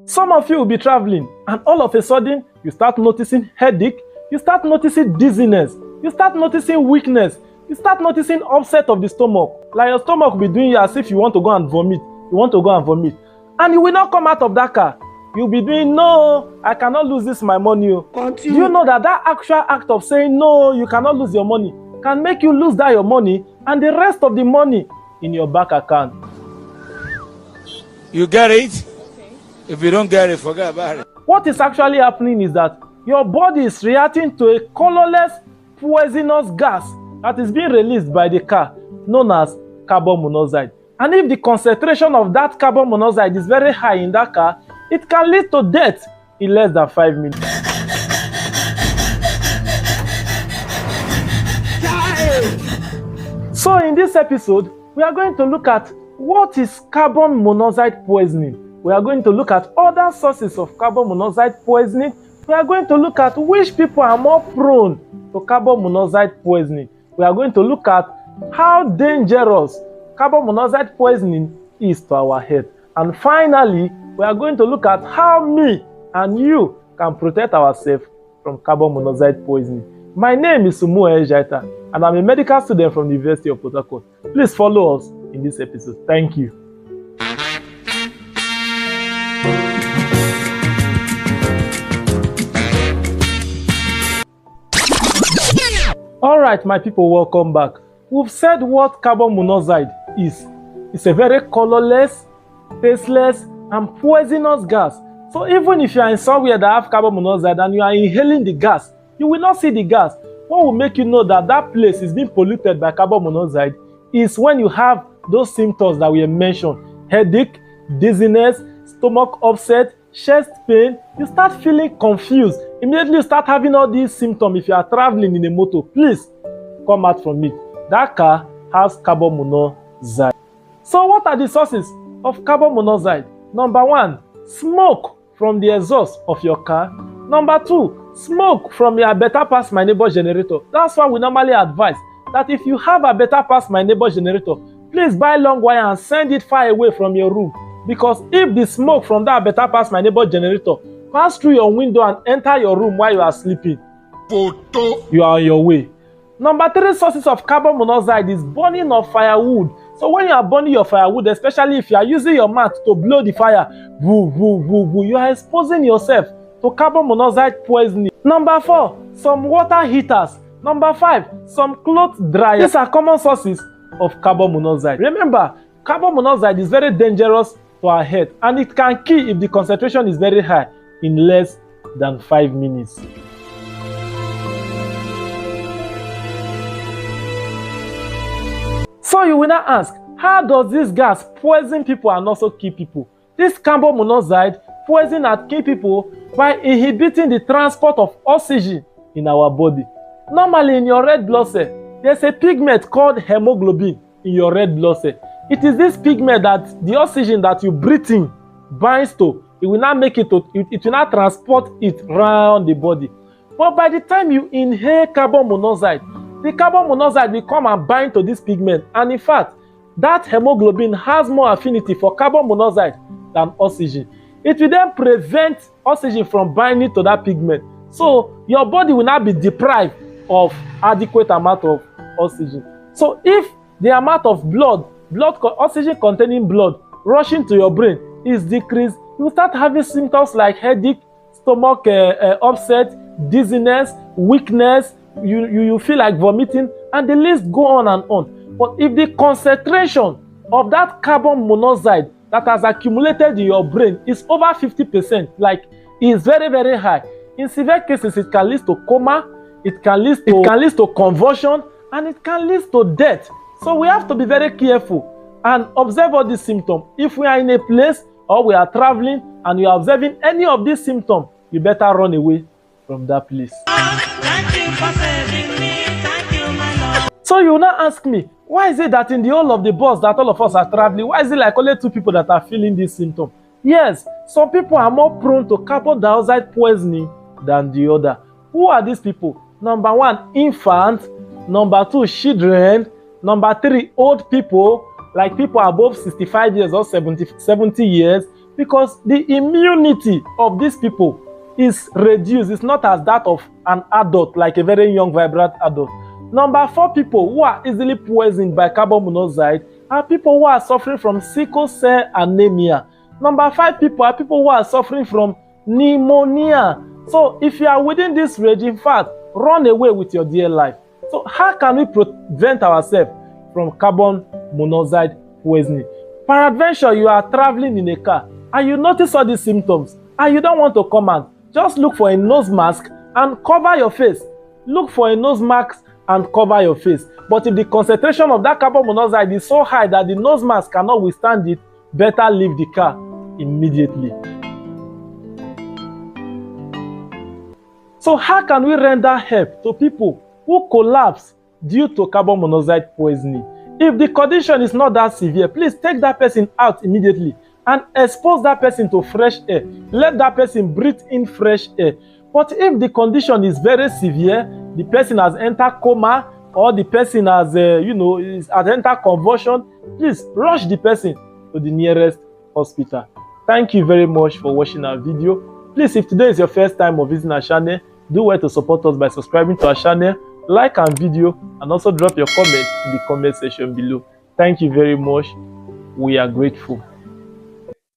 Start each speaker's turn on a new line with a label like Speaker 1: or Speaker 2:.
Speaker 1: Some of you will be traveling and all of a sudden you start noticing headache, you start noticing dizziness, you start noticing weakness, you start noticing upset of the stomach. Like your stomach will be doing you as if you want to go and vomit. You want to go and vomit. And you will not come out of that car. You'll be doing, no, I cannot lose this my money. Do you know that actual act of saying, no, you cannot lose your money, can make you lose that your money and the rest of the money in your bank account?
Speaker 2: You get it? If you don't get it, forget about it.
Speaker 1: What is actually happening is that your body is reacting to a colorless, poisonous gas that is being released by the car, known as carbon monoxide. And if the concentration of that carbon monoxide is very high in that car, it can lead to death in less than 5 minutes. So in this episode, we are going to look at what is carbon monoxide poisoning. We are going to look at other sources of carbon monoxide poisoning. We are going to look at which people are more prone to carbon monoxide poisoning. We are going to look at how dangerous carbon monoxide poisoning is to our health. And finally, we are going to look at how me and you can protect ourselves from carbon monoxide poisoning. My name is Sumu Ejaita, and I'm a medical student from the University of Port Harcourt. Please follow us in this episode. Thank you. Alright, my people, welcome back. We've said what carbon monoxide is. It's a very colorless, tasteless, and poisonous gas. So even if you are in somewhere that have carbon monoxide and you are inhaling the gas, you will not see the gas. What will make you know that that place is being polluted by carbon monoxide is when you have those symptoms that we mentioned: headache, dizziness, stomach upset, chest pain. You start feeling confused. Immediately you start having all these symptoms. If you are traveling in a motor, please come out from it. That car has carbon monoxide. So what are the sources of carbon monoxide? Number one, smoke from the exhaust of your car. Number two, smoke from your Better Pass My Neighbor generator. That's why we normally advise that if you have a Better Pass My Neighbor generator, please buy long wire and send it far away from your room. Because if the smoke from that Better Pass My Neighbor generator pass through your window and enter your room while you are sleeping, you are on your way. Number three sources of carbon monoxide is burning of firewood. So when you are burning your firewood, especially if you are using your mat to blow the fire, you are exposing yourself to carbon monoxide poisoning. Number four, some water heaters. Number five, some clothes dryers. These are common sources of carbon monoxide. Remember, carbon monoxide is very dangerous to our health and it can kill if the concentration is very high in less than 5 minutes. So you will now ask, how does this gas poison people and also kill people? This carbon monoxide poison and kill people by inhibiting the transport of oxygen in our body. Normally in your red blood cell, there's a pigment called hemoglobin in your red blood cell. It is this pigment that the oxygen that you breathe in binds to. It will not make it to, it will not transport it around the body. But by the time you inhale carbon monoxide, the carbon monoxide will come and bind to this pigment. And in fact, that hemoglobin has more affinity for carbon monoxide than oxygen. It will then prevent oxygen from binding to that pigment. So your body will not be deprived of adequate amount of oxygen. So if the amount of oxygen containing blood rushing to your brain is decreased, you start having symptoms like headache, stomach upset, dizziness, weakness. You feel like vomiting, and the list go on and on. But if the concentration of that carbon monoxide that has accumulated in your brain is over 50%, like is very, very high, in severe cases it can lead to coma, it can lead to convulsion, and it can lead to death. So we have to be very careful and observe all these symptoms. If we are in a place or we are traveling and you are observing any of these symptoms, you better run away from that place. So you will now ask me, why is it that in the whole of the bus that all of us are traveling, why is it like only 2 people that are feeling this symptom? Yes, some people are more prone to carbon dioxide poisoning than the other. Who are these people? Number one, infants. Number two, children. Number three, old people, like people above 65 years or 70 years. because the immunity of these people is reduced. It's not as that of an adult, like a very young, vibrant adult. Number 4 people who are easily poisoned by carbon monoxide are people who are suffering from sickle cell anemia. Number 5 people are people who are suffering from pneumonia. So if you are within this range, in fact, run away with your dear life. So how can we prevent ourselves from carbon monoxide poisoning? Peradventure, you are traveling in a car and you notice all these symptoms and you don't want to come out. Just look for a nose mask and cover your face. Look for a nose mask and cover your face. But if the concentration of that carbon monoxide is so high that the nose mask cannot withstand it, better leave the car immediately. So how can we render help to people who collapse due to carbon monoxide poisoning? If the condition is not that severe, please take that person out immediately and expose that person to fresh air. Let that person breathe in fresh air. But if the condition is very severe, the person has entered coma or the person has, has entered convulsion, please rush the person to the nearest hospital. Thank you very much for watching our video. Please, if today is your first time of visiting our channel, do well to support us by subscribing to our channel, like our video, and also drop your comment in the comment section below. Thank you very much. We are grateful.